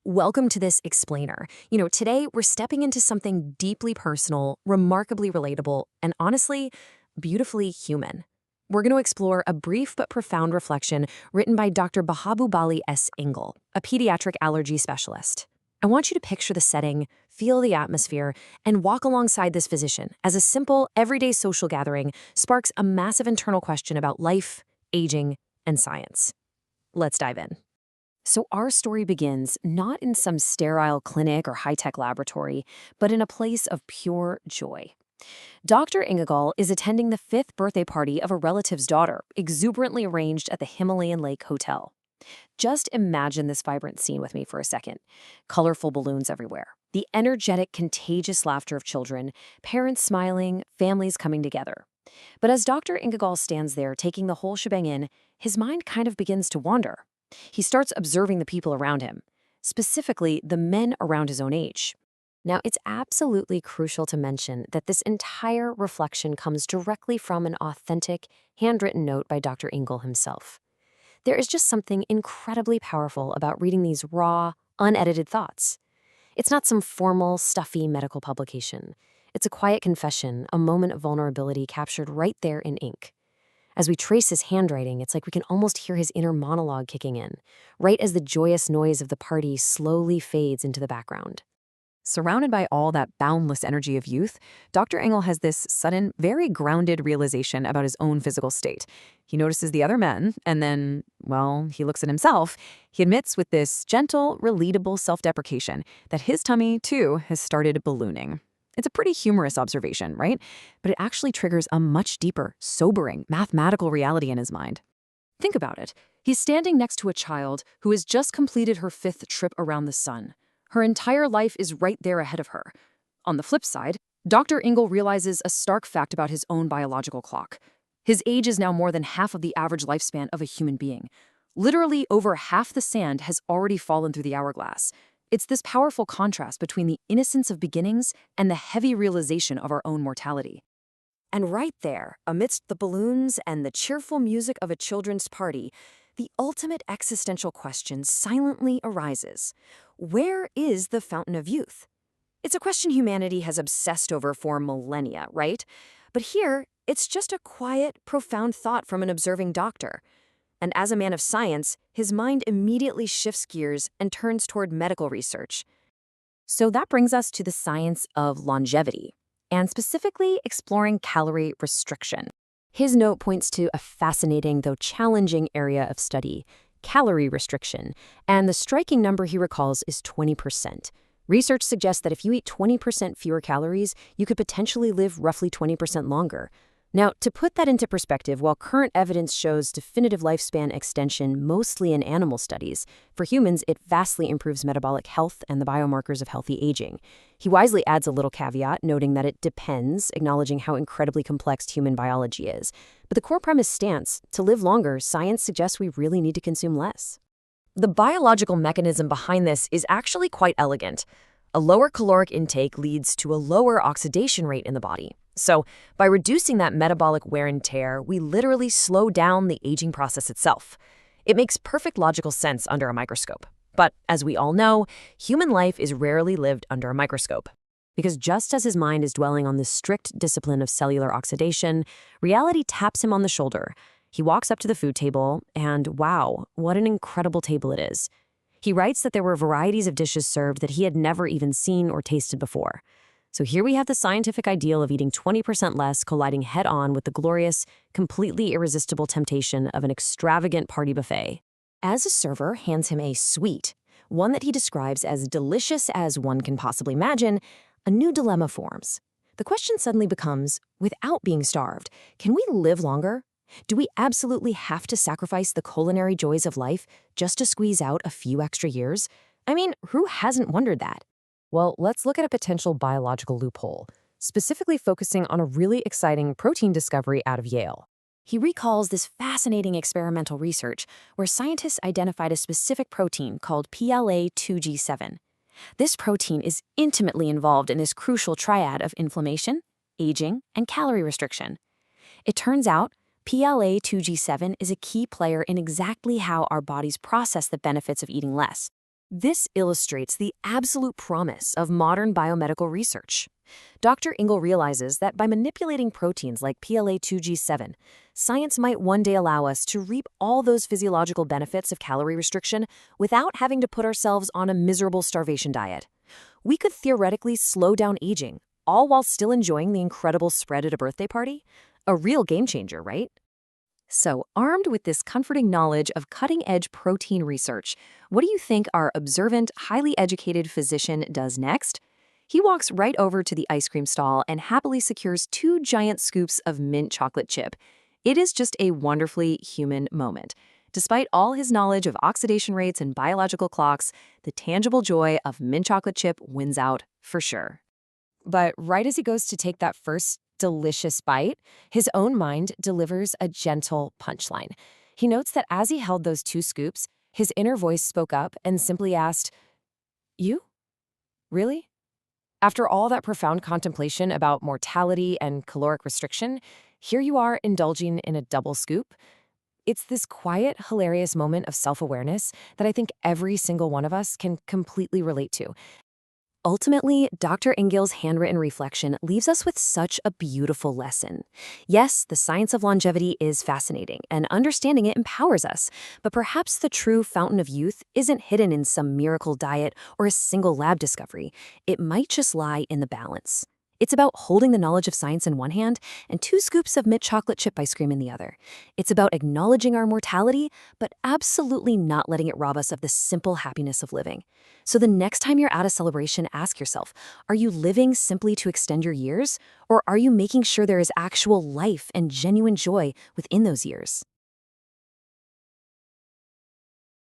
Welcome to this explainer. Today we're stepping into something deeply personal, remarkably relatable, and honestly, beautifully human. We're going to explore a brief but profound reflection written by Dr. Bahubali S. Ingale, a pediatric allergy specialist. I want you to picture the setting, feel the atmosphere, and walk alongside this physician as a simple, everyday social gathering sparks a massive internal question about life, aging, and science. Let's dive in. So our story begins not in some sterile clinic or high-tech laboratory, but in a place of pure joy. Dr. Ingale is attending the 5th birthday party of a relative's daughter, exuberantly arranged at the Himalayan Lake Hotel. Just imagine this vibrant scene with me for a second. Colorful balloons everywhere, the energetic, contagious laughter of children, parents smiling, families coming together. But as Dr. Ingale stands there taking the whole shebang in, his mind kind of begins to wander. He starts observing the people around him, specifically the men around his own age. Now, it's absolutely crucial to mention that this entire reflection comes directly from an authentic, handwritten note by Dr. Ingale himself. There is just something incredibly powerful about reading these raw, unedited thoughts. It's not some formal, stuffy medical publication. It's a quiet confession, a moment of vulnerability captured right there in ink. As we trace his handwriting, it's like we can almost hear his inner monologue kicking in, right as the joyous noise of the party slowly fades into the background. Surrounded by all that boundless energy of youth, Dr. Ingale has this sudden, very grounded realization about his own physical state. He notices the other men, and then, well, he looks at himself. He admits with this gentle, relatable self-deprecation that his tummy, too, has started ballooning. It's a pretty humorous observation, right? But it actually triggers a much deeper, sobering, mathematical reality in his mind. Think about it. He's standing next to a child who has just completed her 5th trip around the sun. Her entire life is right there ahead of her. On the flip side, Dr. Ingale realizes a stark fact about his own biological clock. His age is now more than half of the average lifespan of a human being. Literally over half the sand has already fallen through the hourglass. It's this powerful contrast between the innocence of beginnings and the heavy realization of our own mortality. And right there, amidst the balloons and the cheerful music of a children's party, the ultimate existential question silently arises. Where is the fountain of youth? It's a question humanity has obsessed over for millennia, right? But here, it's just a quiet, profound thought from an observing doctor. And as a man of science, his mind immediately shifts gears and turns toward medical research. So that brings us to the science of longevity, and specifically exploring calorie restriction. His note points to a fascinating, though challenging area of study, calorie restriction, and the striking number he recalls is 20%. Research suggests that if you eat 20% fewer calories, you could potentially live roughly 20% longer. Now, to put that into perspective, while current evidence shows definitive lifespan extension mostly in animal studies, for humans it vastly improves metabolic health and the biomarkers of healthy aging. He wisely adds a little caveat, noting that it depends, acknowledging how incredibly complex human biology is. But the core premise stands. To live longer, science suggests we really need to consume less. The biological mechanism behind this is actually quite elegant. A lower caloric intake leads to a lower oxidation rate in the body. So, by reducing that metabolic wear and tear, we literally slow down the aging process itself. It makes perfect logical sense under a microscope. But, as we all know, human life is rarely lived under a microscope. Because just as his mind is dwelling on the strict discipline of cellular oxidation, reality taps him on the shoulder. He walks up to the food table, and wow, what an incredible table it is. He writes that there were varieties of dishes served that he had never even seen or tasted before. So here we have the scientific ideal of eating 20% less colliding head-on with the glorious, completely irresistible temptation of an extravagant party buffet. As a server hands him a sweet, one that he describes as delicious as one can possibly imagine, a new dilemma forms. The question suddenly becomes, without being starved, can we live longer? Do we absolutely have to sacrifice the culinary joys of life just to squeeze out a few extra years? I mean, who hasn't wondered that? Well, let's look at a potential biological loophole, specifically focusing on a really exciting protein discovery out of Yale. He recalls this fascinating experimental research where scientists identified a specific protein called PLA2G7. This protein is intimately involved in this crucial triad of inflammation, aging, and calorie restriction. It turns out PLA2G7 is a key player in exactly how our bodies process the benefits of eating less. This illustrates the absolute promise of modern biomedical research. Dr. Ingale realizes that by manipulating proteins like PLA2G7, science might one day allow us to reap all those physiological benefits of calorie restriction without having to put ourselves on a miserable starvation diet. We could theoretically slow down aging, all while still enjoying the incredible spread at a birthday party. A real game changer, right? So, armed with this comforting knowledge of cutting-edge protein research, what do you think our observant, highly educated physician does next? He walks right over to the ice cream stall and happily secures 2 giant scoops of mint chocolate chip. It is just a wonderfully human moment. Despite all his knowledge of oxidation rates and biological clocks, the tangible joy of mint chocolate chip wins out for sure. But right as he goes to take that first delicious bite, his own mind delivers a gentle punchline. He notes that as he held those 2 scoops, his inner voice spoke up and simply asked, "You? Really?" After all that profound contemplation about mortality and caloric restriction, here you are indulging in a double scoop. It's this quiet, hilarious moment of self-awareness that I think every single one of us can completely relate to. Ultimately, Dr. Ingale's handwritten reflection leaves us with such a beautiful lesson. Yes, the science of longevity is fascinating, and understanding it empowers us. But perhaps the true fountain of youth isn't hidden in some miracle diet or a single lab discovery. It might just lie in the balance. It's about holding the knowledge of science in one hand and 2 scoops of mint chocolate chip ice cream in the other. It's about acknowledging our mortality, but absolutely not letting it rob us of the simple happiness of living. So the next time you're at a celebration, ask yourself, are you living simply to extend your years? Or are you making sure there is actual life and genuine joy within those years?